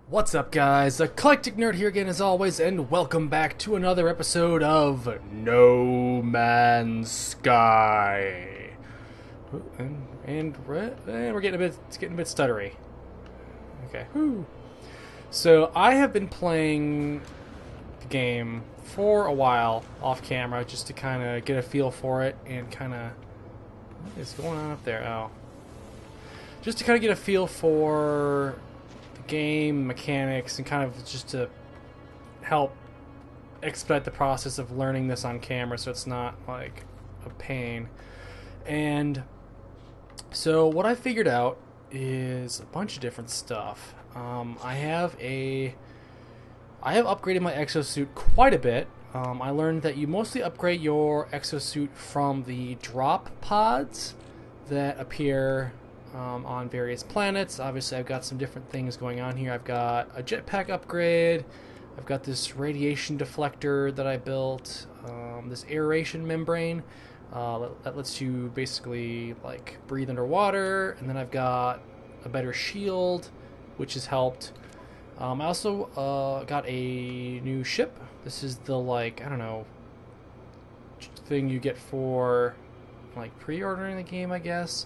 What's up, guys? Eclectic Nerd here again as always, and welcome back to another episode of No Man's Sky. And we're it's getting a bit stuttery. Okay. Whew. So I have been playing the game for a while off camera just to kind of get a feel for it and kind of what is going on up there? Oh, just to kind of get a feel for game mechanics and kind of just to help expedite the process of learning this on camera so it's not like a pain. And so what I figured out is a bunch of different stuff. I have upgraded my exosuit quite a bit. I learned that you mostly upgrade your exosuit from the drop pods that appear on various planets. Obviously, I've got some different things going on here. I've got a jetpack upgrade. I've got this radiation deflector that I built. This aeration membrane that lets you basically like breathe underwater. And then I've got a better shield, which has helped. I also got a new ship. This is the I don't know thing you get for like pre-ordering the game, I guess.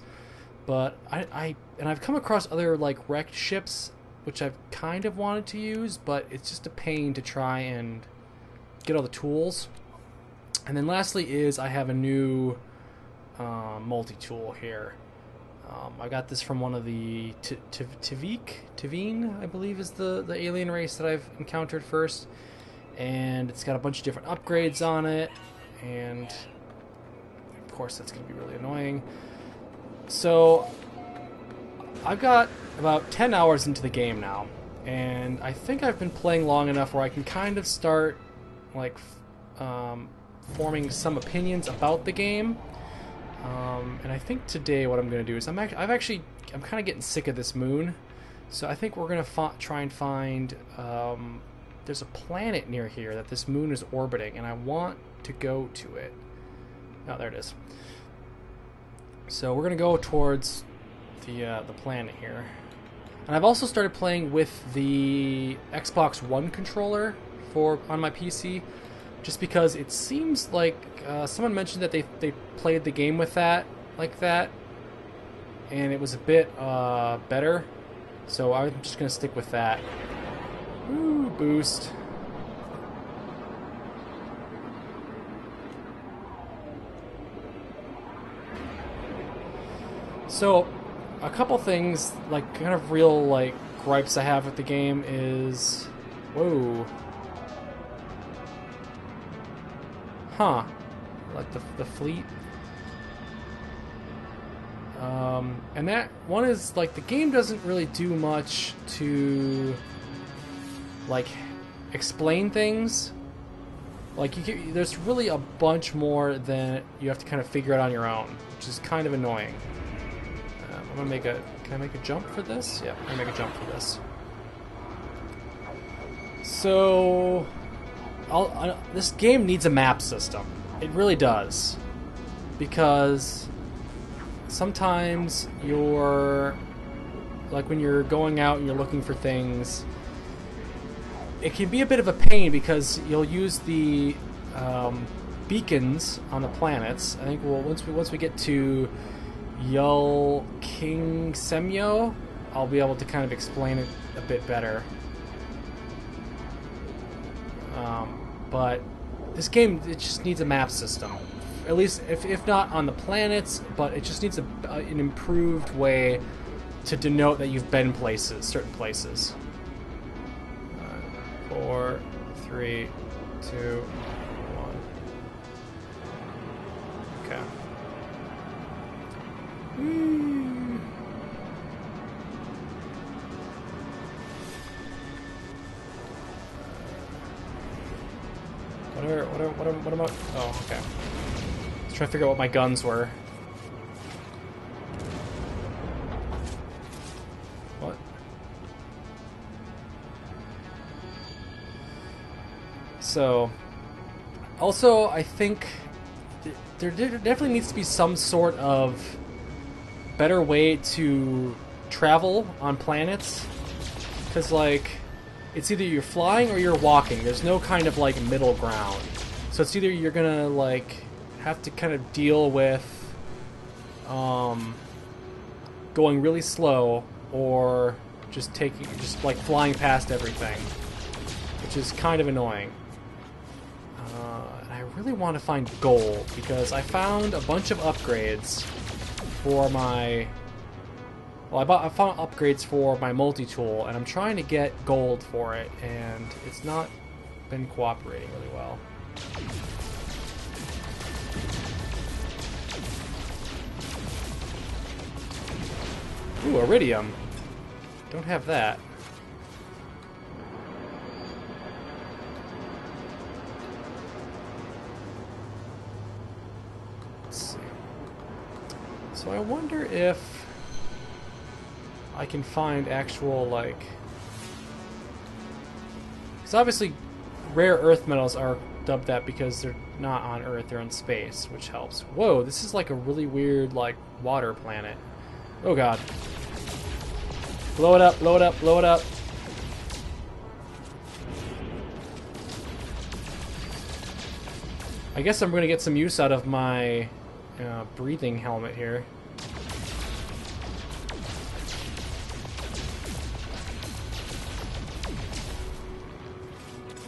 But I've come across other like wrecked ships, which I've kind of wanted to use, but it's just a pain to try and get all the tools. And then lastly is I have a new multi-tool here. I got this from one of the Tavine, I believe is the alien race that I've encountered first. And it's got a bunch of different upgrades on it, and of course that's going to be really annoying. So, I've got about 10 hours into the game now, and I think I've been playing long enough where I can kind of start, like, forming some opinions about the game. And I think today what I'm going to do is I'm kind of getting sick of this moon, so I think we're going to try and find, there's a planet near here that this moon is orbiting, and I want to go to it. Oh, there it is. So we're gonna go towards the planet here, and I've also started playing with the Xbox One controller on my PC, just because it seems like someone mentioned that they played the game with that like that, and it was a bit better. So I'm just gonna stick with that. Ooh, boost. So, a couple things, like, kind of real, like, gripes I have with the game is... Whoa. Huh. Like, the fleet. And that one is, like, the game doesn't really do much to, like, explain things. Like, there's really a bunch more than you have to kind of figure out on your own, which is kind of annoying. I'm gonna make can I make a jump for this? Yeah, I'm gonna make a jump for this. So, this game needs a map system. It really does. Because sometimes when you're going out and you're looking for things, it can be a bit of a pain because you'll use the beacons on the planets. I think once we get to Yul King Semyo, I'll be able to kind of explain it a bit better. But this game, it just needs a map system. At least, if not on the planets, but it just needs an improved way to denote that you've been certain places. 4, 3, 2, 1. Okay. What am I? Oh, okay. Let's try to figure out what my guns were. What? So, also, I think there definitely needs to be some sort of better way to travel on planets, because like it's either you're flying or you're walking. There's no kind of like middle ground. So it's either you're gonna like have to kind of deal with going really slow, or just like flying past everything, which is kind of annoying. And I really want to find gold because I found a bunch of upgrades for my. Well, I found upgrades for my multi-tool, and I'm trying to get gold for it, and it's not been cooperating really well. Ooh, iridium. Don't have that. Let's see. So I wonder if I can find actual, like... Because obviously rare earth metals are dubbed that because they're not on Earth, they're in space, which helps. Whoa, this is like a really weird, like, water planet. Oh god. Blow it up, blow it up, blow it up. I guess I'm going to get some use out of my breathing helmet here.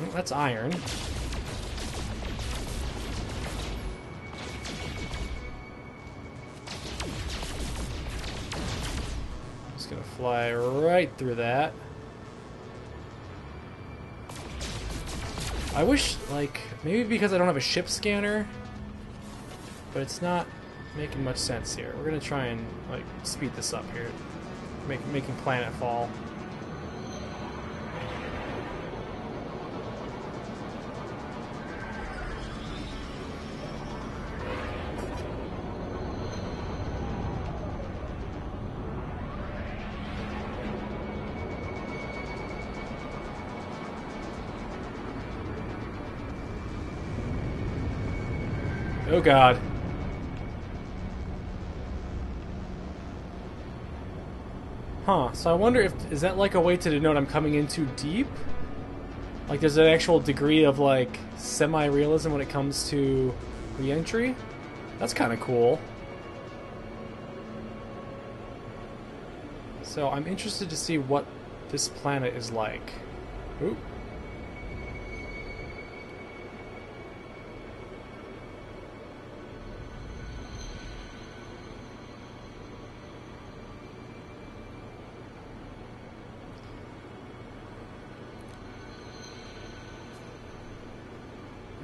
Oh, that's iron. Just gonna fly right through that. I wish, like, maybe because I don't have a ship scanner, but it's not making much sense here. We're gonna try and, like, speed this up here, making planet fall. Oh god. Huh, so I wonder if, is that like a way to denote I'm coming in too deep? Like there's an actual degree of like semi-realism when it comes to re-entry? That's kind of cool. So I'm interested to see what this planet is like. Ooh.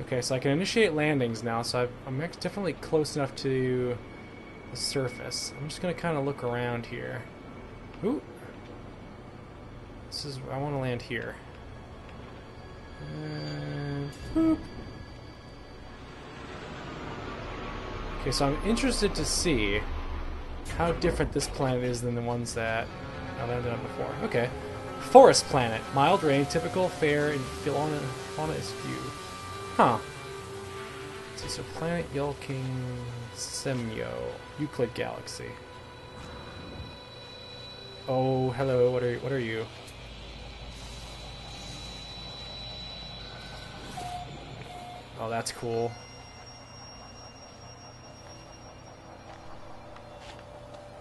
Okay, so I can initiate landings now, so I'm definitely close enough to the surface. I'm just going to kind of look around here. Ooh. This is, I want to land here. And boop. Okay, so I'm interested to see how different this planet is than the ones that I landed on before. Okay. Forest planet. Mild rain, typical fare, and fauna is few. Huh. So, planet Yulking Semyo, Euclid Galaxy. Oh, hello. What are you? Oh, that's cool.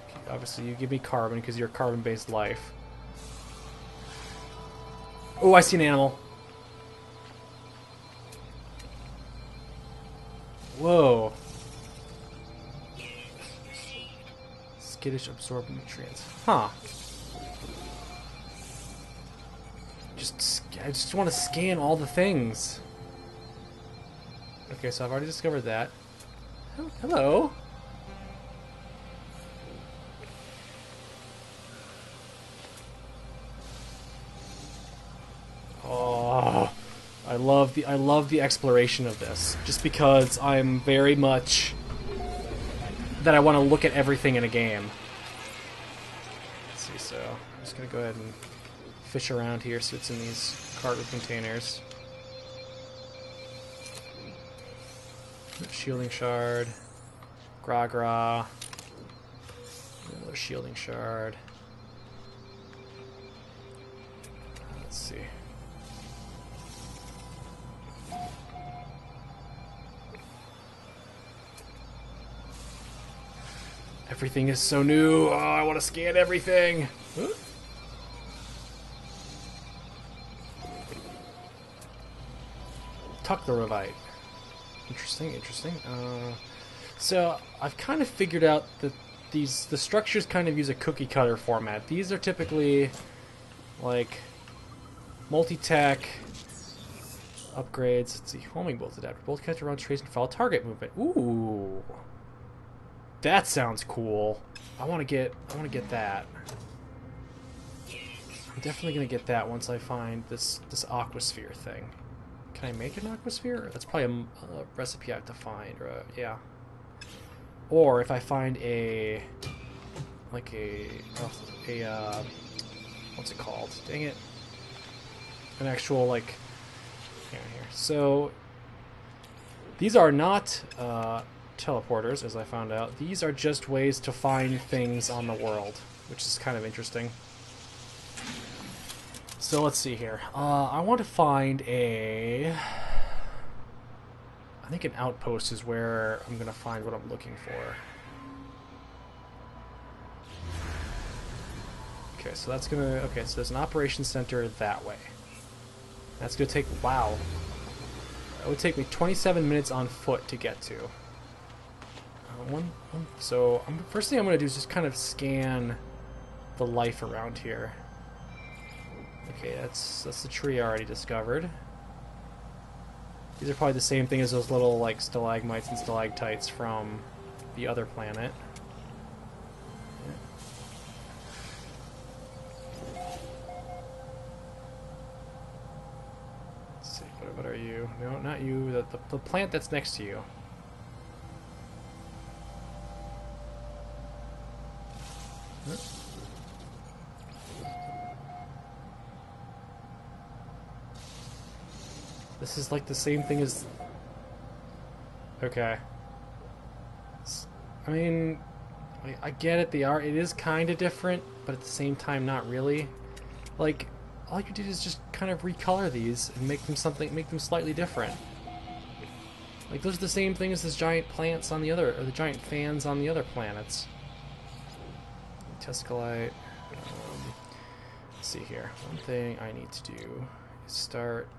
Okay, obviously, you give me carbon because you're a carbon-based life. Oh, I see an animal. Whoa. Skittish, absorb nutrients. Huh. I just want to scan all the things. Okay, so I've already discovered that. Oh, hello. Oh. I love the exploration of this, just because I'm very much that I want to look at everything in a game. Let's see, so I'm just gonna go ahead and fish around here, see what's in these cargo containers. Shielding shard, Gra, another shielding shard. Let's see. Everything is so new. Oh, I want to scan everything. Huh? Tucklerivite. Interesting, interesting. So I've kind of figured out that the structures kind of use a cookie cutter format. These are typically like multi-tack upgrades. Let's see, homing bolt adapter, bolt catcher around trace and follow target movement. Ooh, that sounds cool. I want to get that. I'm definitely gonna get that once I find this aquasphere thing. Can I make an aquasphere? That's probably a recipe I have to find. Or yeah. Or if I find a what's it called? Dang it! An actual like here. So these are not teleporters, as I found out. These are just ways to find things on the world, which is kind of interesting. So let's see here. I want to find I think an outpost is where I'm going to find what I'm looking for. Okay, so that's going to... Okay, so there's an operations center that way. That's going to take... Wow. It would take me 27 minutes on foot to get to. So, first thing I'm going to do is just kind of scan the life around here. Okay, that's the tree I already discovered. These are probably the same thing as those little like stalagmites and stalactites from the other planet. Let's see, what are you? No, not you. The plant that's next to you. This is like the same thing as... Okay. I mean, I get it, the art, it is kind of different, but at the same time not really. Like, all you did is just kind of recolor these and make them slightly different. Like, those are the same thing as those giant plants on the other, or the giant fans on the other planets. Tescolite. Let's see here. One thing I need to do is start...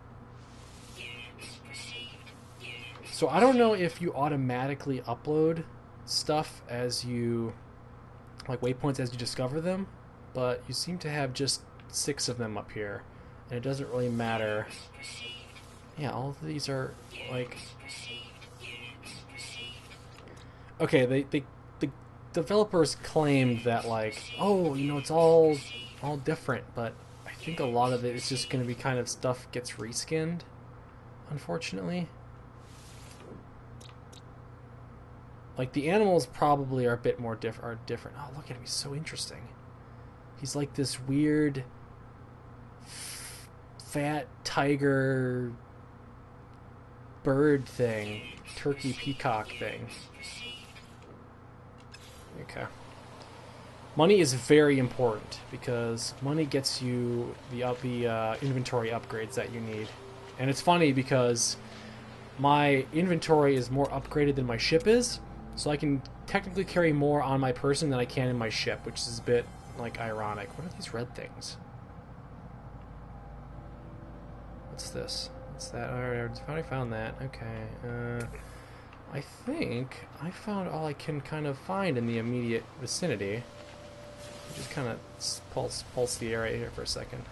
So I don't know if you automatically upload stuff as you, like waypoints as you discover them, but you seem to have just 6 of them up here, and it doesn't really matter. Yeah, all of these are like... Okay, the developers claimed that like, oh, you know, it's all different, but I think a lot of it is just going to be kind of stuff gets reskinned, unfortunately. Like, the animals probably are a bit more different. Oh, look at him. He's so interesting. He's like this weird, fat tiger bird thing. Turkey peacock thing. Okay. Money is very important, because money gets you the inventory upgrades that you need. And it's funny, because my inventory is more upgraded than my ship is. So I can technically carry more on my person than I can in my ship, which is a bit, like, ironic. What are these red things? What's this? What's that? Alright, I found that. Okay. I think I found all I can kind of find in the immediate vicinity. Just kind of pulse the area here for a second.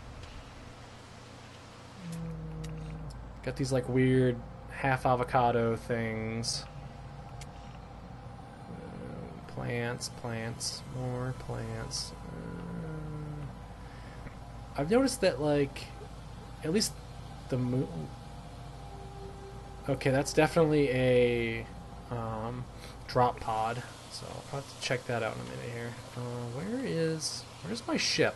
Got these, like, weird half avocado things. Plants, more plants. I've noticed that, like, at least the moon... Okay, that's definitely a drop pod, so I'll have to check that out in a minute here. Where's my ship?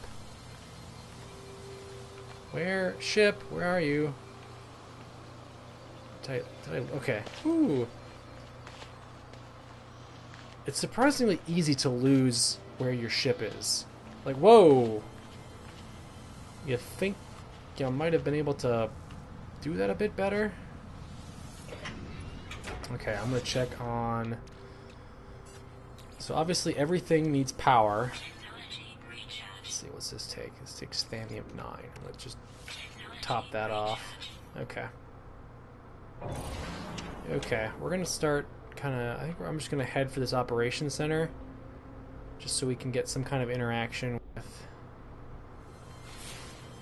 Ship, where are you? Okay. Ooh. It's surprisingly easy to lose where your ship is. Like, whoa! You think you might have been able to do that a bit better? Okay, I'm gonna check on So obviously everything needs power. Let's see, what's this take? This takes Thanium 9. Let's just top that off. Okay. Okay, we're gonna start I think I'm just gonna head for this operations center, just so we can get some kind of interaction with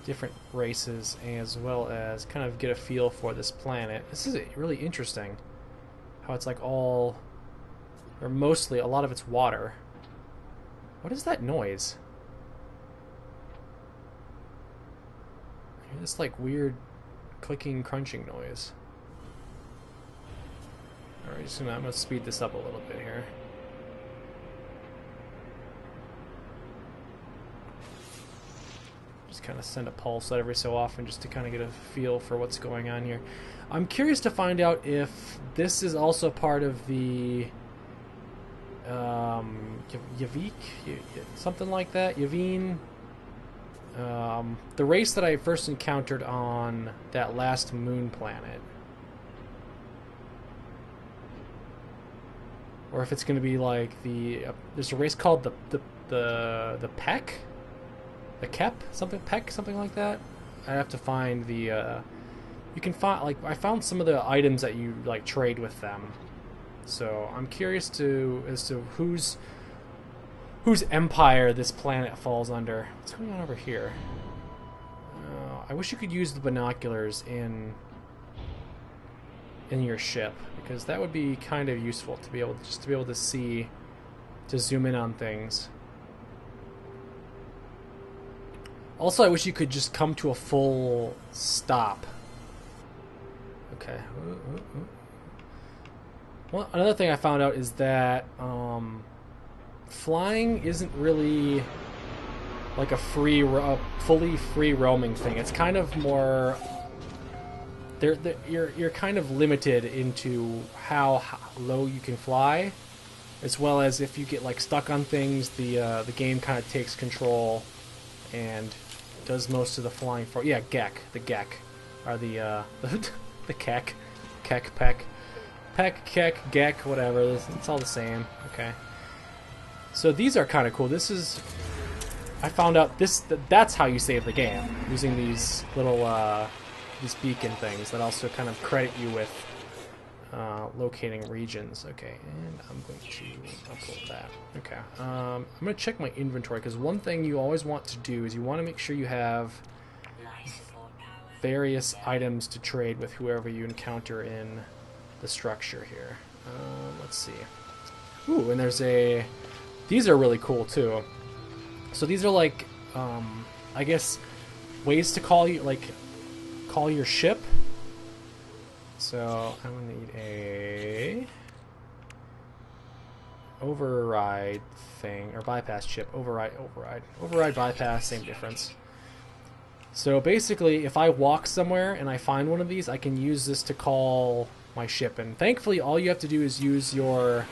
different races, as well as kind of get a feel for this planet. This is really interesting, how it's like all, or mostly, a lot of it's water. What is that noise? I hear this like weird clicking, crunching noise. Alright, I'm gonna speed this up a little bit here. Just kind of send a pulse out every so often just to kind of get a feel for what's going on here. I'm curious to find out if this is also part of the Yavik, something like that, Yavin. The race that I first encountered on that last moon planet. Or if it's going to be like the there's a race called the Peck, the Kep, something like that. I have to find the you can find, like, I found some of the items that you like trade with them. So I'm curious as to whose empire this planet falls under. What's going on over here? I wish you could use the binoculars in your ship, because that would be kind of useful to be able to see, to zoom in on things. Also, I wish you could just come to a full stop. Okay. Well, another thing I found out is that flying isn't really like a fully free roaming thing. It's kind of more. You're kind of limited into how low you can fly, as well as if you get like stuck on things, the game kind of takes control and does most of the flying for. Yeah, the Gek are the Keck, Peck, Keck, Gek, whatever. It's all the same. Okay. So these are kind of cool. This is. I found out that's how you save the game, using these little these beacon things that also kind of credit you with locating regions. Okay, and I'm going to upload that. Okay, I'm going to check my inventory, because one thing you always want to do is you want to make sure you have various items to trade with whoever you encounter in the structure here. Let's see. Ooh, and there's these are really cool too. So these are like, I guess, ways to call your ship. So I'm gonna need a override thing, or bypass chip. Override, bypass, same difference. So basically, if I walk somewhere and I find one of these, I can use this to call my ship. And thankfully, all you have to do is use your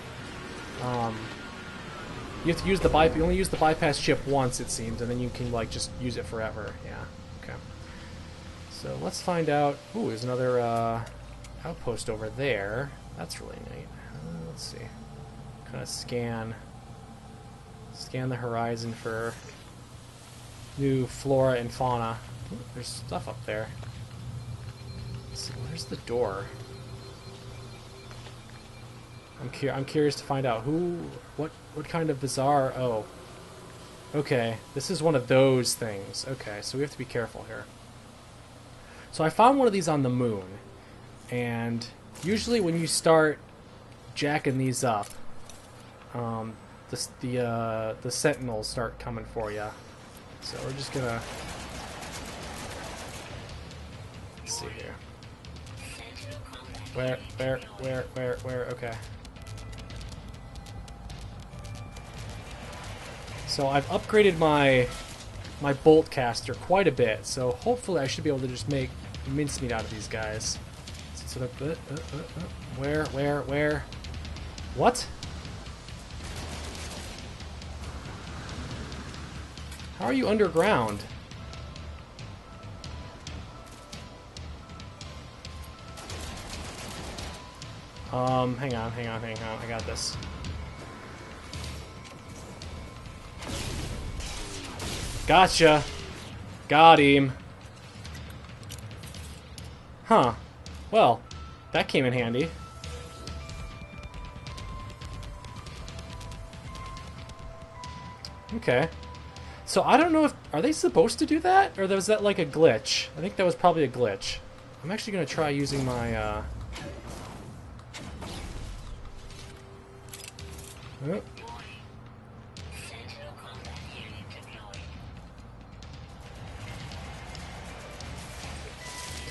you have to use you only use the bypass chip once, it seems, and then you can like just use it forever. Yeah. Okay. So let's find out. Ooh, there's another outpost over there. That's really neat. Let's see. Kind of scan the horizon for new flora and fauna. Ooh, there's stuff up there. Let's see. Where's the door? I'm curious to find out what kind of bizarre. Oh, okay. This is one of those things. Okay, so we have to be careful here. So I found one of these on the moon, and usually when you start jacking these up, the sentinels start coming for you. So we're just gonna let's see here. Where? Okay. So I've upgraded my bolt caster quite a bit, so hopefully I should be able to just make mincemeat out of these guys. So where? What? How are you underground? Hang on. I got this. Gotcha. Got him. Huh. Well, that came in handy. Okay. So I don't know if... Are they supposed to do that? Or was that like a glitch? I think that was probably a glitch. I'm actually going to try using my... Oh.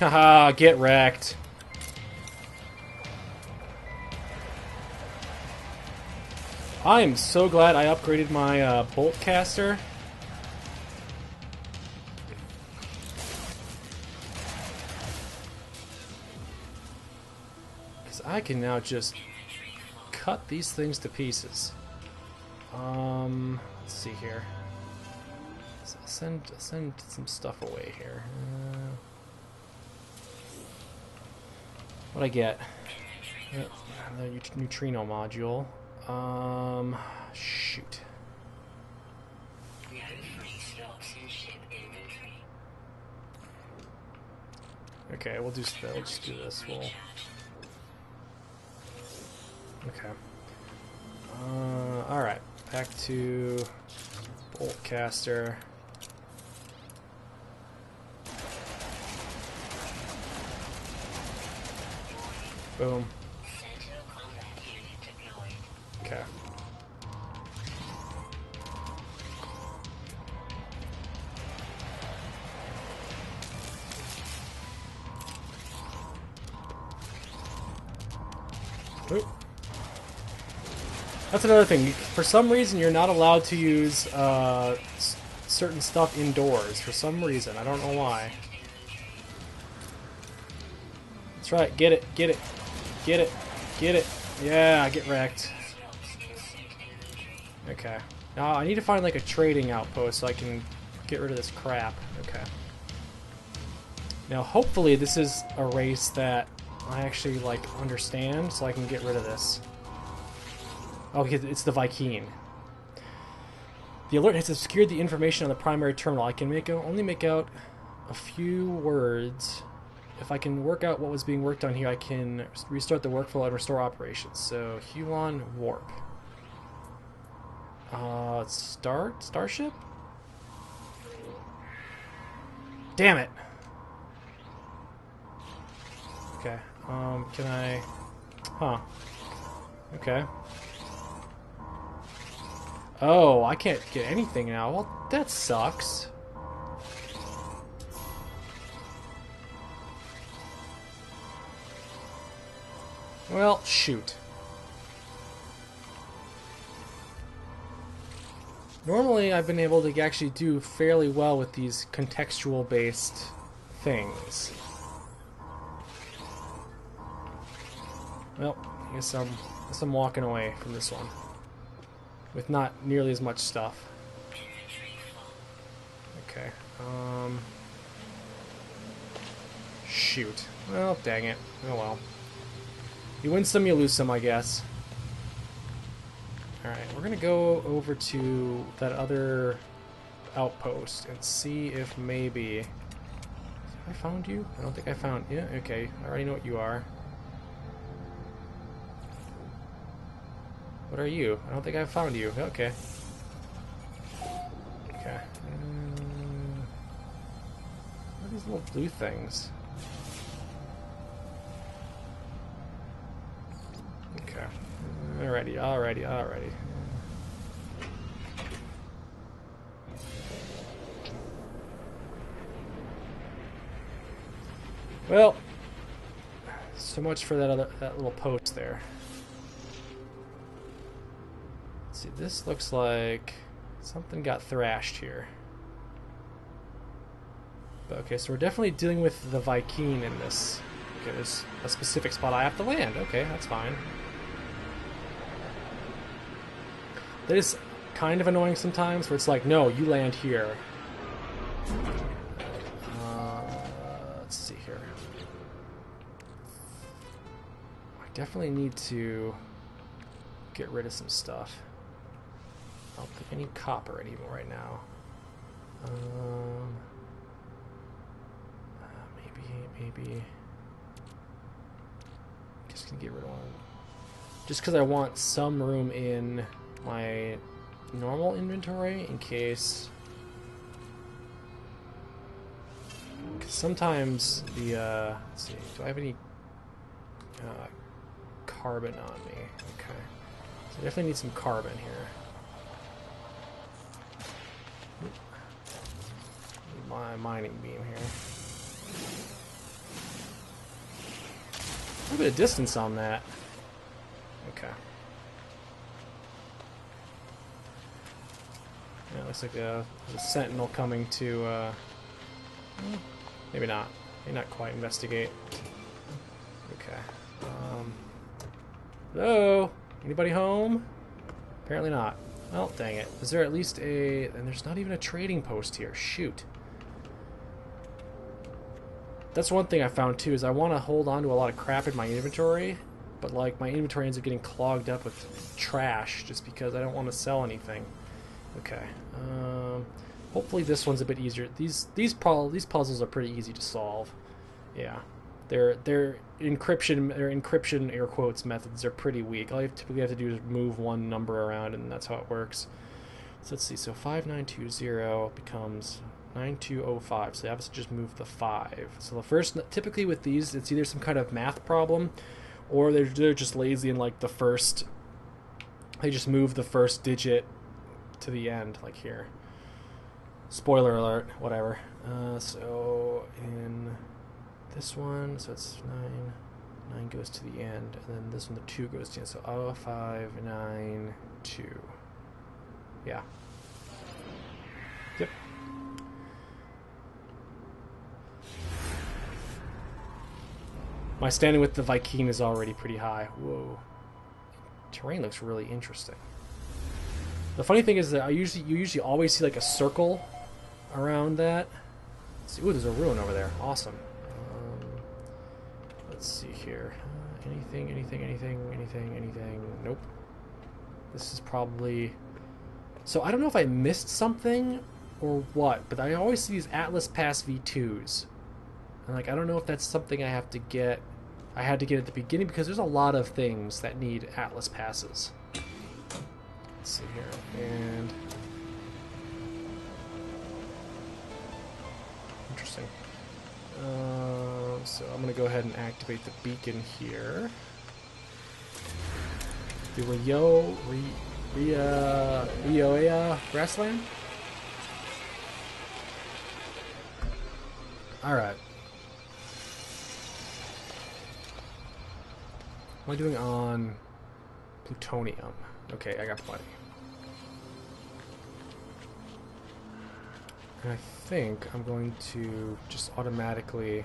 Haha, get wrecked. I am so glad I upgraded my bolt caster. Because I can now just cut these things to pieces. Let's see here. I'll send some stuff away here. What'd I get? The neutrino module. Shoot. Okay, we'll just do this. Okay. Alright. Back to bolt caster. Boom. Okay. Oop. That's another thing. For some reason, you're not allowed to use certain stuff indoors. For some reason. I don't know why. That's right. Get it. Get it. Get it. Get it. Yeah, get wrecked. Okay. Now I need to find like a trading outpost so I can get rid of this crap. Okay. Now hopefully this is a race that I actually like understand so I can get rid of this. Oh, it's the Viking. The alert has obscured the information on the primary terminal. I can only make out a few words. If I can work out what was being worked on here, I can restart the workflow and restore operations. So, Huon Warp. Starship? Damn it! Okay, can I... Huh. Okay. Oh, I can't get anything now. Well, that sucks. Well, shoot. Normally, I've been able to actually do fairly well with these contextual-based things. Well, I guess I'm walking away from this one. With not nearly as much stuff. Okay, shoot. Well, dang it. Oh well. You win some, you lose some, I guess. Alright, we're gonna go over to that other outpost and see if maybe... Have I found you? I don't think I found you. Yeah, okay, I already know what you are. What are you? I don't think I found you. Okay. Okay. What are these little blue things? Okay. Alrighty. Well, so much for that little post there. Let's see, this looks like something got thrashed here. But, okay, so we're definitely dealing with the Viking in this. Okay, there's a specific spot I have to land. Okay, that's fine. That is kind of annoying sometimes, where it's like, no, you land here. Let's see here. I definitely need to get rid of some stuff. I don't think I need copper anymore right now. Maybe. Just gonna get rid of one. Just because I want some room in my normal inventory in case. Because sometimes the let's see, do I have any carbon on me? Okay, so I definitely need some carbon here. My mining beam here. A little bit of distance on that. Okay. Yeah, it looks like a sentinel coming to, maybe not. Maybe not quite investigate. Okay. Hello? Anybody home? Apparently not. Well, dang it. Is there at least a... And there's not even a trading post here. Shoot. That's one thing I found too, is I want to hold on to a lot of crap in my inventory, but like my inventory ends up getting clogged up with trash just because I don't want to sell anything. Okay. Hopefully this one's a bit easier. These puzzles are pretty easy to solve. Yeah. Their encryption air quotes methods are pretty weak. All you typically have to do is move one number around and that's how it works. So let's see. So 5920 becomes 9205, so you have to just move the 5. So the first, typically with these, it's either some kind of math problem, or they're just lazy and like the first, they just move the first digit to the end, like here. Spoiler alert, whatever. So in this one, so it's 9 goes to the end, and then this one, the 2 goes to the end, so 0592. Yeah. Yep. My standing with the Viking is already pretty high. Whoa. Terrain looks really interesting. The funny thing is that you usually always see like a circle around that. Let's see. Ooh, there's a ruin over there. Awesome. Let's see here. Anything. Nope. This is probably... So I don't know if I missed something or what, but I always see these Atlas Pass V2s. And like, I don't know if that's something I have to get. I had to get at the beginning because there's a lot of things that need Atlas passes. Let's see here. And interesting. So I'm gonna go ahead and activate the beacon here. The Rioea grassland. All right. What am I doing on plutonium? Okay, I got plenty. And I think I'm going to just automatically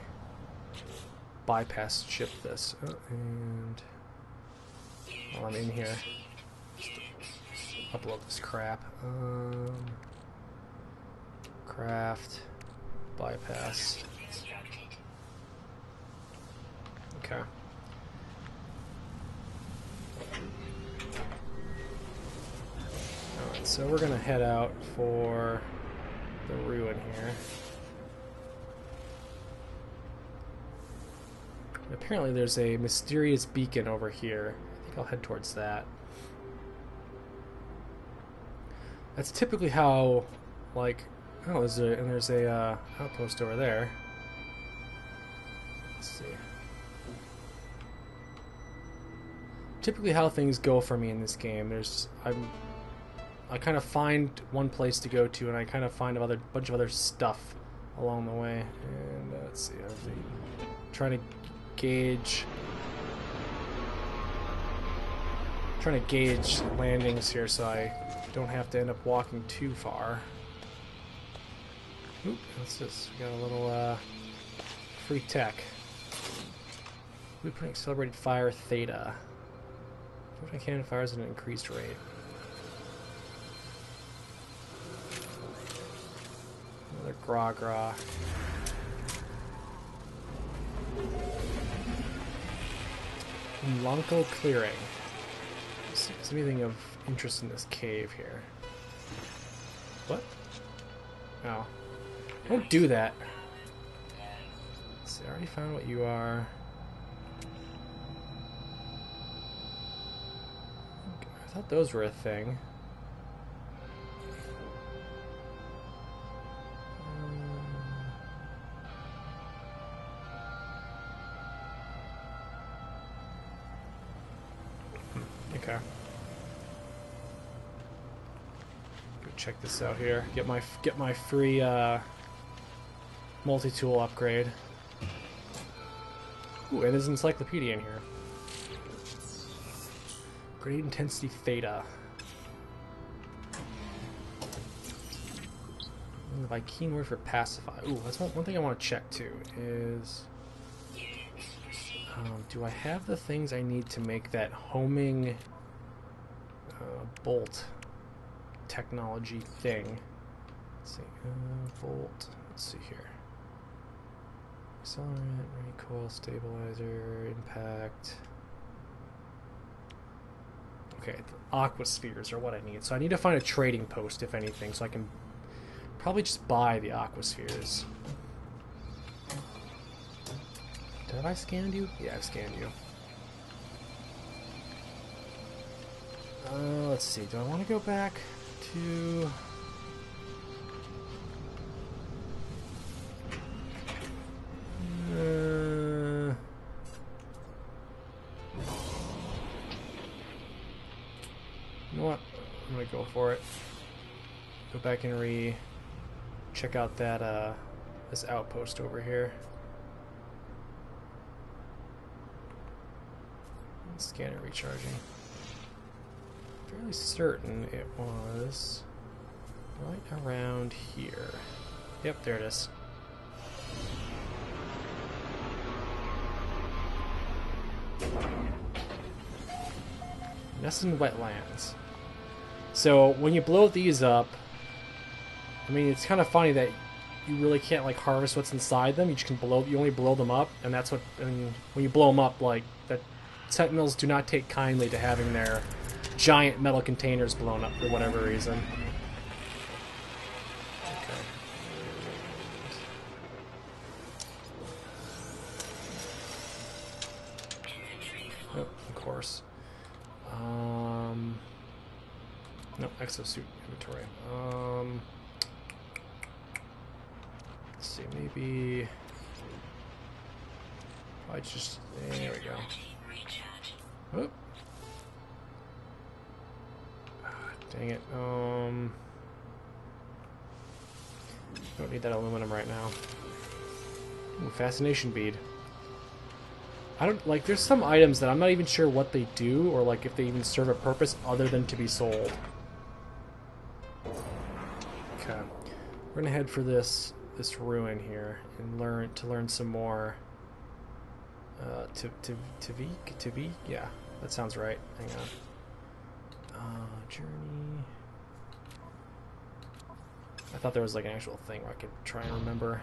bypass ship this. And while I'm in here, just upload this crap. Craft, bypass. Okay. Alright, so we're gonna head out for the ruin here. And apparently there's a mysterious beacon over here. I think I'll head towards that. That's typically how, like, oh, there's a outpost over there. Let's see. Typically how things go for me in this game. I kind of find one place to go to, and I kind of find a bunch of other stuff along the way. And let's see, I'm trying to gauge landings here, so I don't have to end up walking too far. Oop, what's this? We got a little free tech. Blueprint accelerated fire theta. Blueprint cannon fires at an increased rate. Another gra. Lonko clearing. Is there anything of interest in this cave here? What? Oh. Don't do that. Let's see, I already found what you are. I thought those were a thing. Okay. Go check this out here. Get my free multi-tool upgrade. Ooh, and there's an encyclopedia in here. Grade intensity theta. Like keyword for pacify. Ooh, that's one thing I want to check too. Is do I have the things I need to make that homing bolt technology thing? Let's see, bolt. Let's see here. Accelerant, recoil, stabilizer, impact. Okay, the aquaspheres are what I need. So I need to find a trading post, if anything, so I can probably just buy the aquaspheres. Have I scanned you? Yeah, I've scanned you. Let's see. Do I want to go back to... You know what? I'm gonna go for it. Go back and check out that this outpost over here. Scanner recharging. Fairly certain it was right around here. Yep, there it is. Nesson wetlands. So when you blow these up, I mean, it's kind of funny that you really can't like harvest what's inside them. You just can you only blow them up, and that's what. I mean, when you blow them up, like that, Sentinels do not take kindly to having their giant metal containers blown up for whatever reason. Okay. Oh, of course. No, exosuit inventory. Let's see, maybe I just there we go. Oh. Dang it. Don't need that aluminum right now. Ooh, fascination bead. I don't like. There's some items that I'm not even sure what they do, or like if they even serve a purpose other than to be sold. Okay, we're gonna head for this ruin here and learn some more. Tavik? Yeah, that sounds right. Hang on. Journey. I thought there was like an actual thing where I could try and remember.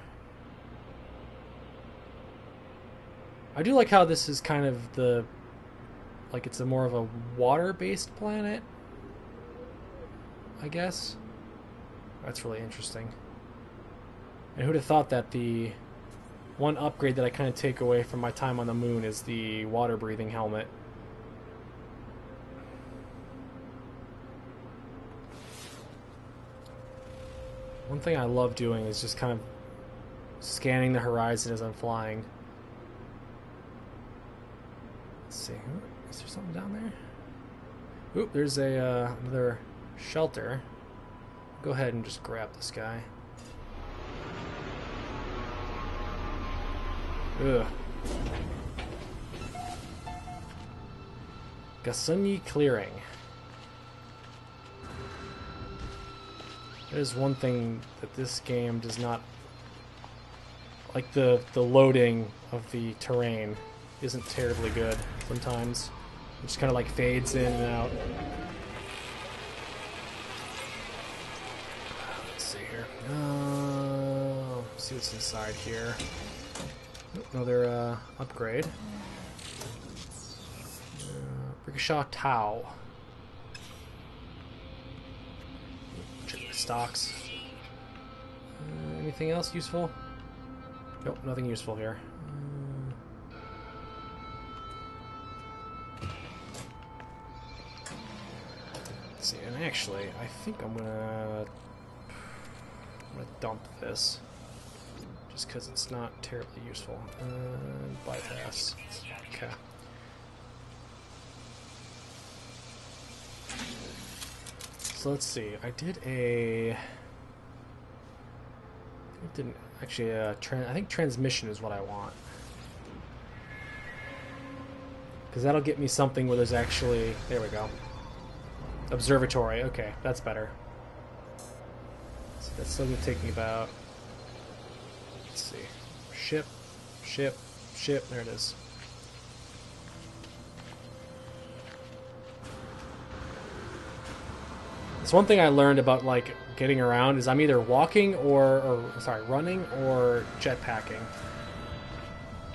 I do like how this is kind of like it's a more of a water-based planet, I guess. That's really interesting. And who'd have thought that the one upgrade that I kind of take away from my time on the moon is the water-breathing helmet. One thing I love doing is just kind of scanning the horizon as I'm flying. Let's see. Is there something down there? Oop, there's another shelter. Go ahead and just grab this guy. Ugh. Gasunyi Clearing. That is one thing that this game does not like. The loading of the terrain isn't terribly good sometimes. It just kind of like fades in and out. Let's see here. Let's see what's inside here. Another upgrade. Ricochet Tau. Check the stocks. Anything else useful? Nope, nothing useful here. Let's see, and actually, I think I'm gonna dump this. Just because it's not terribly useful. Bypass. Okay. So let's see. I did a... I didn't actually. I think transmission is what I want, because that'll get me something where there's actually. There we go. Observatory. Okay, that's better. So that's still gonna take me about. Let's see. Ship. There it is. It's one thing I learned about like getting around is I'm either walking or running or jetpacking.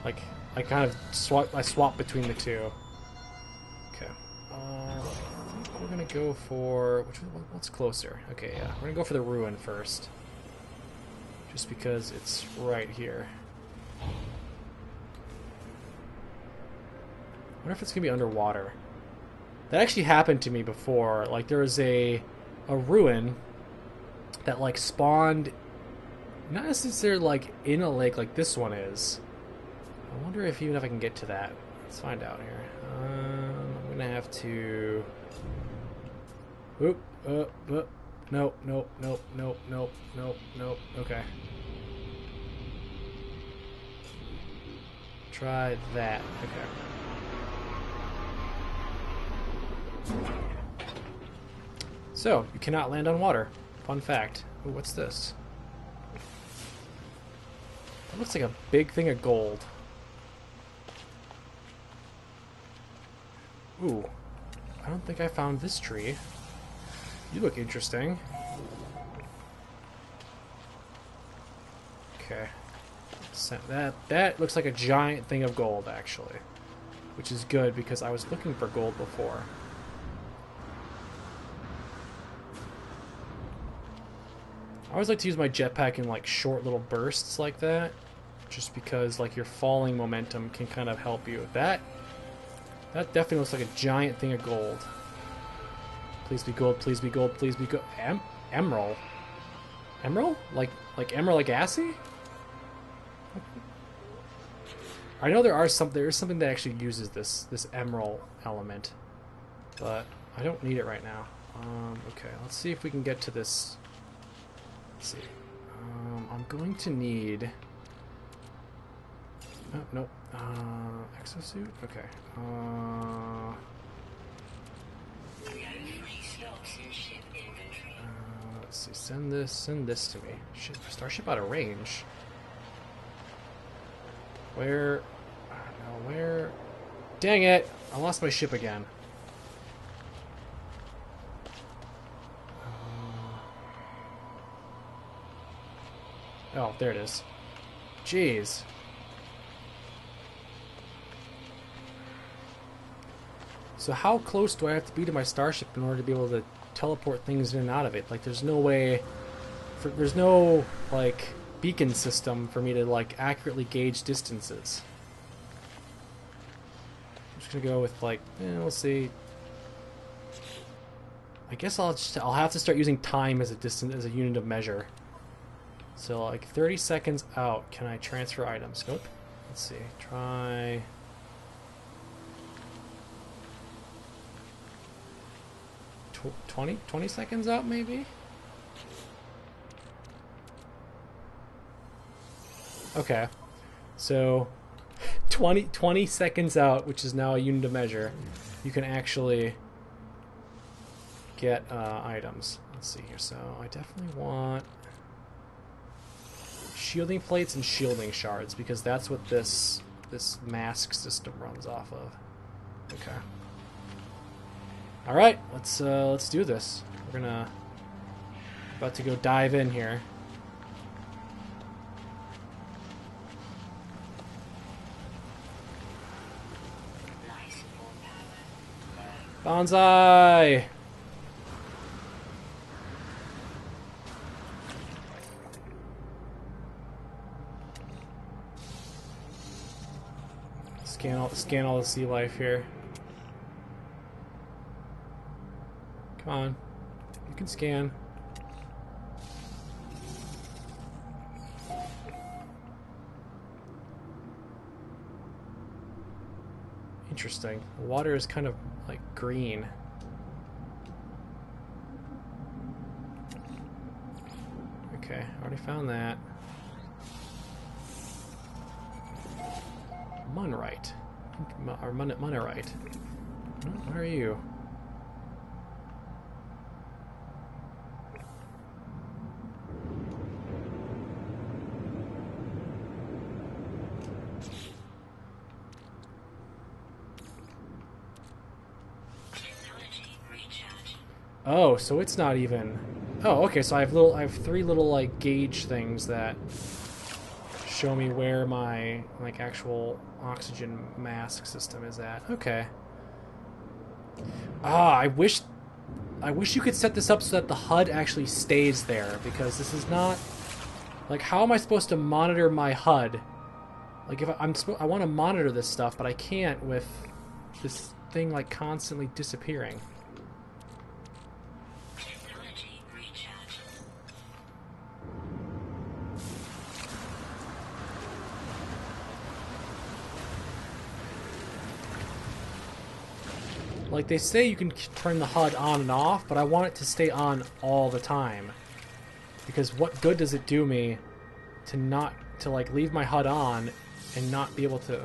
Like I kind of swap between the two. Okay. I think we're gonna go for what's closer. Okay, yeah, we're gonna go for the ruin first, just because it's right here. I wonder if it's gonna be underwater. That actually happened to me before. Like there was a ruin that like spawned, not necessarily like in a lake like this one is. I wonder if even if I can get to that. Let's find out here. I'm gonna have to. Oop. Nope. Okay. Try that. Okay. So, you cannot land on water. Fun fact. Ooh, what's this? That looks like a big thing of gold. Ooh. I don't think I found this tree. You look interesting. Okay. That looks like a giant thing of gold, actually. Which is good, because I was looking for gold before. I always like to use my jetpack in like short little bursts like that, just because like your falling momentum can kind of help you. That definitely looks like a giant thing of gold. Please be gold, please be gold, please be gold. Emerald? Emerald? Like Emerald Lagasse? I know there is something that actually uses this emerald element, but I don't need it right now. Okay, let's see if we can get to this. Let's see. I'm going to need. Oh, nope. Exosuit? Okay. Let's see. Send this to me. Shit, Starship out of range. Where? I don't know where. Dang it! I lost my ship again. Oh, there it is. Jeez. So how close do I have to be to my starship in order to be able to teleport things in and out of it? Like, there's no way... there's no, like, beacon system for me to, like, accurately gauge distances. I'm just gonna go with, like, we'll see. I guess I'll have to start using time as a unit of measure. So, like, 30 seconds out, can I transfer items? Nope. Let's see. Try... 20 seconds out, maybe? Okay. So, 20 seconds out, which is now a unit of measure, you can actually get items. Let's see here. So, I definitely want... shielding plates and shielding shards, because that's what this mask system runs off of. Okay. All right, let's do this. We're about to go dive in here. Bonsai! Scan all the sea life here. Come on. You can scan. Interesting. The water is kind of like green. Okay, already found that. Munrite. Or Munnerite. What are you? Oh, so it's not even. Oh, okay. So I have three little like gauge things that show me where my like actual oxygen mask system is at. Okay. Ah, I wish you could set this up so that the HUD actually stays there, because this is not like, how am I supposed to monitor my HUD? Like, if I want to monitor this stuff, but I can't with this thing like constantly disappearing. Like, they say you can turn the HUD on and off, but I want it to stay on all the time. Because what good does it do me to like leave my HUD on and not be able to...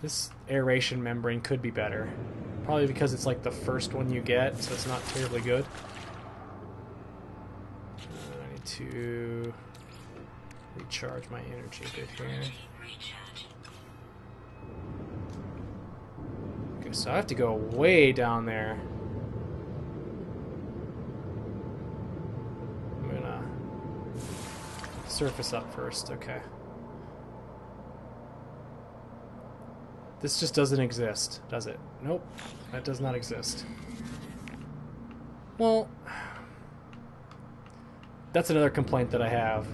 This aeration membrane could be better. Probably because it's like the first one you get, so it's not terribly good. I need to recharge my energy a bit here. Okay, so I have to go way down there. I'm gonna surface up first, okay. This just doesn't exist, does it? Nope, that does not exist. Well, that's another complaint that I have,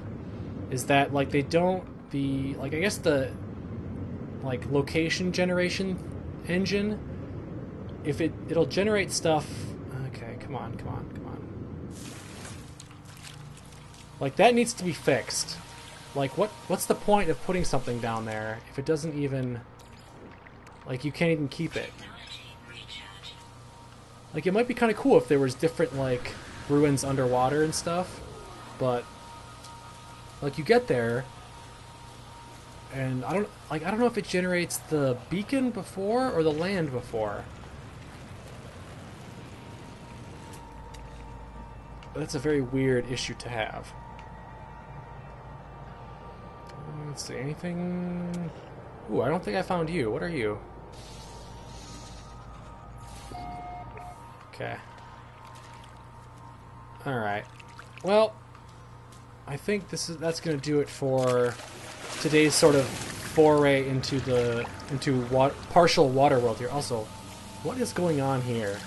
is that like I guess the like location generation engine, if it'll generate stuff. Okay, come on. Like, that needs to be fixed. Like, what's the point of putting something down there if it doesn't even... Like, you can't even keep it. Like, it might be kind of cool if there was different, like, ruins underwater and stuff. But, like, you get there, and I don't know if it generates the beacon before or the land before. That's a very weird issue to have. Let's see, anything... Ooh, I don't think I found you. What are you? Okay. Alright. Well, I think that's going to do it for today's sort of foray into partial water world here. Also, what is going on here?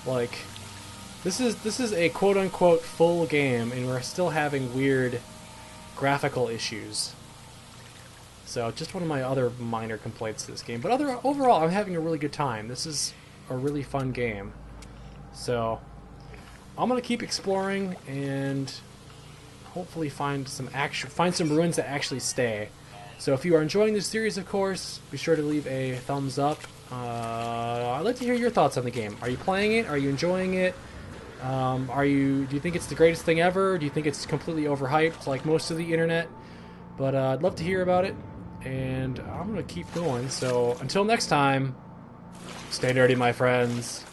Like, this is a quote-unquote full game, and we're still having weird graphical issues. So, just one of my other minor complaints to this game. But overall, I'm having a really good time. This is a really fun game. So, I'm gonna keep exploring and hopefully find some ruins that actually stay. So, if you are enjoying this series, of course, be sure to leave a thumbs up. I'd like to hear your thoughts on the game. Are you playing it? Are you enjoying it? Do you think it's the greatest thing ever? Do you think it's completely overhyped, like most of the internet? But I'd love to hear about it, and I'm going to keep going. So until next time, stay nerdy, my friends.